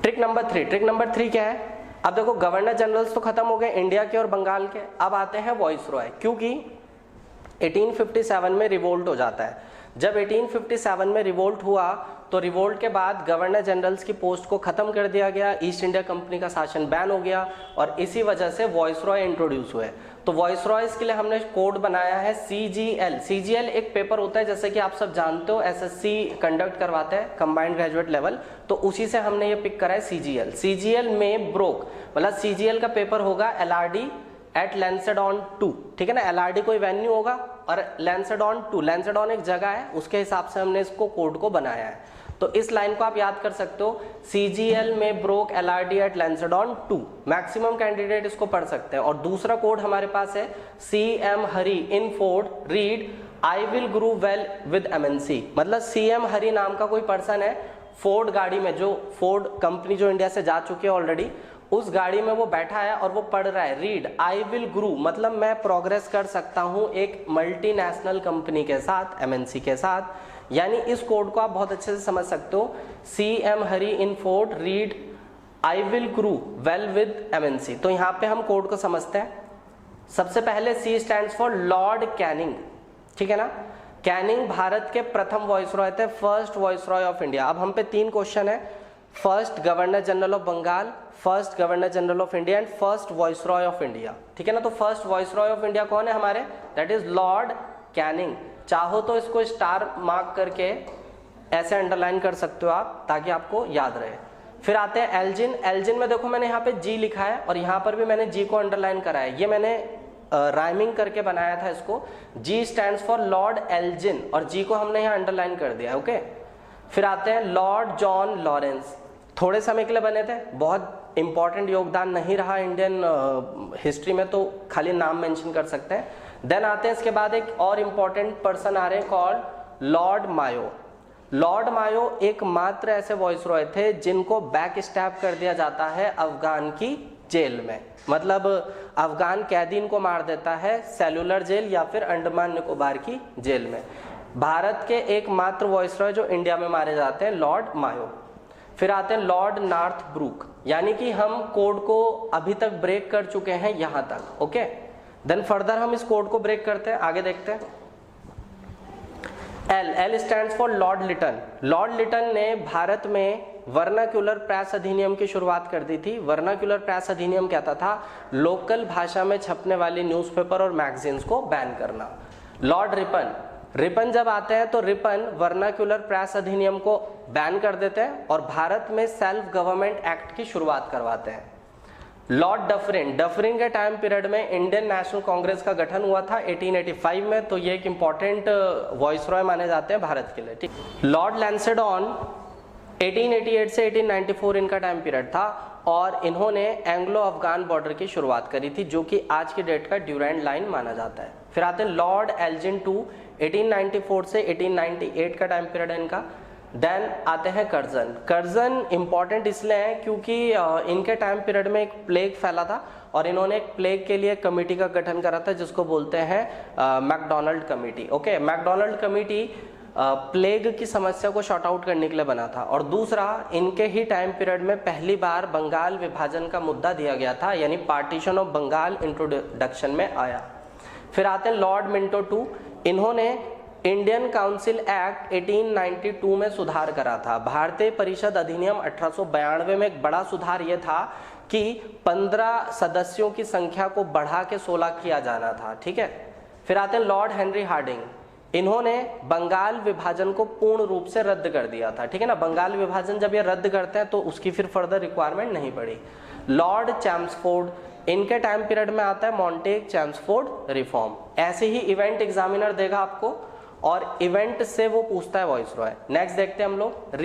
Trick number 3 क्या है? अब देखो गवर्नर जनरल्स तो खत्म हो गए इंडिया के और बंगाल के, अब आते हैं वॉइस रॉय, क्योंकि 1857 में रिवोल्ट हो जाता है। जब 1857 में रिवोल्ट हुआ तो रिवोल्ट के बाद गवर्नर जनरल्स की पोस्ट को खत्म कर दिया गया, ईस्ट इंडिया कंपनी का शासन बैन हो गया और इसी वजह से वॉइस रॉय इंट्रोड्यूस हुए। तो वॉइस रॉयज के लिए हमने कोड बनाया है CGL। CGL एक पेपर होता है जैसे कि आप सब जानते हो, SSC कंडक्ट करवाते हैं कंबाइंड ग्रेजुएट लेवल, तो उसी से हमने ये पिक करा है CGL। CGL में ब्रोक मतलब CGL का पेपर होगा LRD एट लैंसेडॉन 2, ठीक है ना। LRD कोई वेन्यू होगा और लैंसेडॉन 2, लैंसेडॉन एक जगह है, उसके हिसाब से हमने इसको कोड को बनाया है। तो इस लाइन को आप याद कर सकते हो, CGL में ब्रोक LRD at Lansdowne 2, maximum candidate इसको पढ़ सकते हैं। और दूसरा कोड हमारे पास है CM Hari in Ford read I will grow well with MNC, मतलब CM हरी नाम का कोई पर्सन है फोर्ड गाड़ी में, जो फोर्ड कंपनी जो इंडिया से जा चुकी है ऑलरेडी, उस गाड़ी में वो बैठा है और वो पढ़ रहा है रीड आई विल ग्रो, मतलब मैं प्रोग्रेस कर सकता हूं एक मल्टीनेशनल कंपनी के साथ, MNC के साथ। यानी इस कोड को आप बहुत अच्छे से समझ सकते हो, CM Hari in Ford read I will grow well with MNC। तो यहाँ पे हम कोड को समझते हैं। सबसे पहले C stands for Lord Canning, ठीक है ना। कैनिंग भारत के प्रथम वॉइस रॉय थे, first viceroy of India. अब हम पे 3 क्वेश्चन है, first governor general of Bengal, first governor general of India and first viceroy of India, ठीक है ना। तो first viceroy of India कौन है हमारे? That is Lord Canning. चाहो तो इसको स्टार मार्क करके ऐसे अंडरलाइन कर सकते हो आप, ताकि आपको याद रहे। फिर आते हैं एल्जिन। एल्जिन में देखो मैंने यहाँ पे G लिखा है और यहाँ पर भी मैंने G को अंडरलाइन करा है, ये मैंने राइमिंग करके बनाया था इसको। G stands for Lord Elgin और G को हमने यहाँ अंडरलाइन कर दिया, ओके। फिर आते हैं लॉर्ड जॉन लॉरेंस, थोड़े समय के लिए बने थे, बहुत इंपॉर्टेंट योगदान नहीं रहा इंडियन हिस्ट्री में, तो खाली नाम मेंशन कर सकते हैं। देन आते हैं इसके बाद एक और इंपॉर्टेंट पर्सन आ रहे हैं कॉल्ड लॉर्ड मायो। लॉर्ड मायो एकमात्र ऐसे वॉइस रॉय थे जिनको बैक स्टैब कर दिया जाता है अफगान की जेल में, मतलब अफगान कैदी इनको मार देता है सेलुलर जेल या फिर अंडमान निकोबार की जेल में। भारत के एकमात्र वॉइस रॉय जो इंडिया में मारे जाते हैं, लॉर्ड मायो। फिर आते हैं लॉर्ड नॉर्थ ब्रूक, यानी कि हम कोड को अभी तक ब्रेक कर चुके हैं यहां तक, ओके। देन फर्दर हम इस कोड को ब्रेक करते हैं, आगे देखते हैं। L stands for Lord Lytton. Lord Lytton ने भारत में वर्नाक्यूलर प्रेस अधिनियम की शुरुआत कर दी थी। वर्नाक्यूलर प्रेस अधिनियम कहता था लोकल भाषा में छपने वाली न्यूज़पेपर और मैगजीन्स को बैन करना। लॉर्ड रिपन जब आते हैं तो रिपन वर्नाक्यूलर प्रेस अधिनियम को बैन कर देते हैं और भारत में सेल्फ गवर्नमेंट एक्ट की शुरुआत करवाते हैं। लॉर्ड डफरिन के टाइम पीरियड में इंडियन नेशनल कांग्रेस का गठन हुआ था 1885 में, तो ये एक इंपॉर्टेंट वॉइस रॉय माने जाते हैं भारत के लिए, ठीक। लॉर्ड लैंसेडॉन 1888 से 1894 इनका टाइम पीरियड था और इन्होंने एंग्लो अफगान बॉर्डर की शुरुआत करी थी, जो कि आज की डेट का ड्यूरेंट लाइन माना जाता है। फिर आते हैं लॉर्ड एल्जिन 2, 1894 से 1898 का टाइम पीरियड है इनका। देन आते हैं कर्जन इंपॉर्टेंट इसलिए है क्योंकि इनके टाइम पीरियड में एक प्लेग फैला था और इन्होंने एक प्लेग के लिए कमेटी का गठन करा था जिसको बोलते हैं McDonald committee, okay. McDonald committee plague की समस्या को शॉर्ट आउट करने के लिए बना था। और दूसरा, इनके ही टाइम पीरियड में पहली बार बंगाल विभाजन का मुद्दा दिया गया था, यानी पार्टीशन ऑफ बंगाल इंट्रोडक्शन में आया। फिर आते हैं लॉर्ड मिंटो 2, इन्होंने इंडियन काउंसिल एक्ट 1892 में सुधार करा था। भारतीय परिषद अधिनियम 1892 में एक बड़ा सुधार यह था कि 15 सदस्यों की संख्या को बढ़ा के 16 किया जाना था, ठीक है। फिर आते हैं लॉर्ड हेनरी हार्डिंग, इन्होंने बंगाल विभाजन को पूर्ण रूप से रद्द कर दिया था, ठीक है ना। बंगाल विभाजन जब ये रद्द करते हैं तो उसकी फिर फर्दर रिक्वायरमेंट नहीं पड़ी। लॉर्ड चैम्सफोर्ड, इनके टाइम पीरियड में आता है मॉन्टेग चैम्सफोर्ड रिफॉर्म। ऐसे ही इवेंट एग्जामिनर देगा आपको और इवेंट से वो पूछता है वॉइस रॉय। नेक्स्ट देखते हैं हम लोग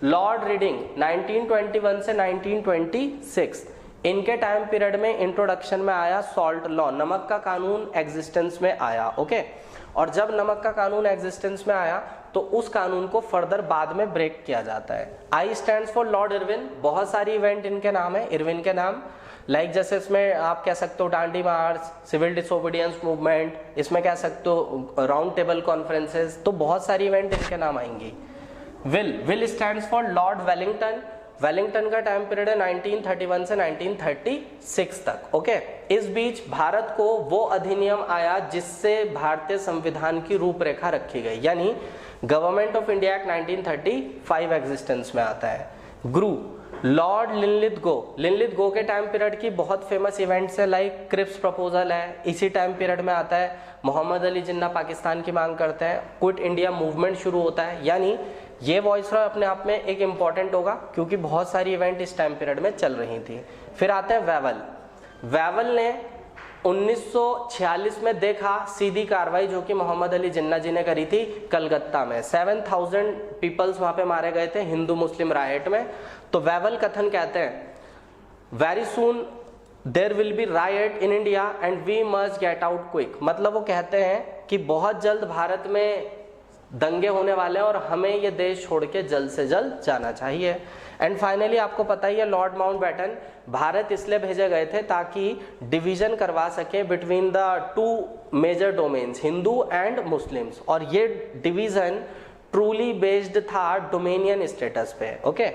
लॉर्ड रीडिंग 1921 से 1926, इनके टाइम पीरियड में इंट्रोडक्शन में आया सॉल्ट लॉ, नमक का कानून एग्जिस्टेंस में आया, ओके। और जब नमक का कानून एग्जिस्टेंस में आया तो उस कानून को फर्दर बाद में ब्रेक किया जाता है। आई स्टैंड्स फॉर लॉर्ड इरविन, बहुत सारी इवेंट इनके नाम है, इरविन के नाम, लाइक जैसे इसमें आप कह सकते हो डांडी मार्च, सिविल डिसोबीडियंस मूवमेंट, इसमें कह सकते हो राउंड टेबल कॉन्फ्रेंसेस, तो बहुत सारी इवेंट इनके नाम आएंगी। Will stands for Lord Wellington, Wellington का टाइम पीरियड है 1931 से 1936 तक। ओके, इस बीच भारत को वो अधिनियम आया जिससे भारतीय संविधान की रूपरेखा रखी गई, यानी government of India act 1935 existence में आता है। ग्रू लॉर्ड लिनलिथ गो के टाइम पीरियड की बहुत फेमस इवेंट्स है, लाइक क्रिप्स प्रपोजल है, इसी टाइम पीरियड में आता है। मोहम्मद अली जिन्ना पाकिस्तान की मांग करते हैं, क्विट इंडिया मूवमेंट शुरू होता है, यानी ये वॉइसरॉय अपने आप में एक इम्पॉर्टेंट होगा क्योंकि बहुत सारी इवेंट इस टाइम पीरियड में चल रही थी। फिर आते हैं वेवल ने 1946 में देखा सीधी कार्रवाई जो कि मोहम्मद अली जिन्ना जी ने करी थी कलकत्ता में, 7000 पीपल्स वहां पे मारे गए थे हिंदू मुस्लिम राइट में। तो वेवल कथन कहते हैं very soon there will be riot in India and we must get out quick, मतलब वो कहते हैं कि बहुत जल्द भारत में दंगे होने वाले हैं और हमें ये देश छोड़ के जल्द से जल्द जाना चाहिए। एंड फाइनली आपको पता ही है लॉर्ड माउंटबेटन भारत इसलिए भेजे गए थे ताकि डिवीजन करवा सके between the two major domains Hindu and Muslims, और ये डिवीजन ट्रूली बेस्ड था डोमेनियन स्टेटस पे। ओके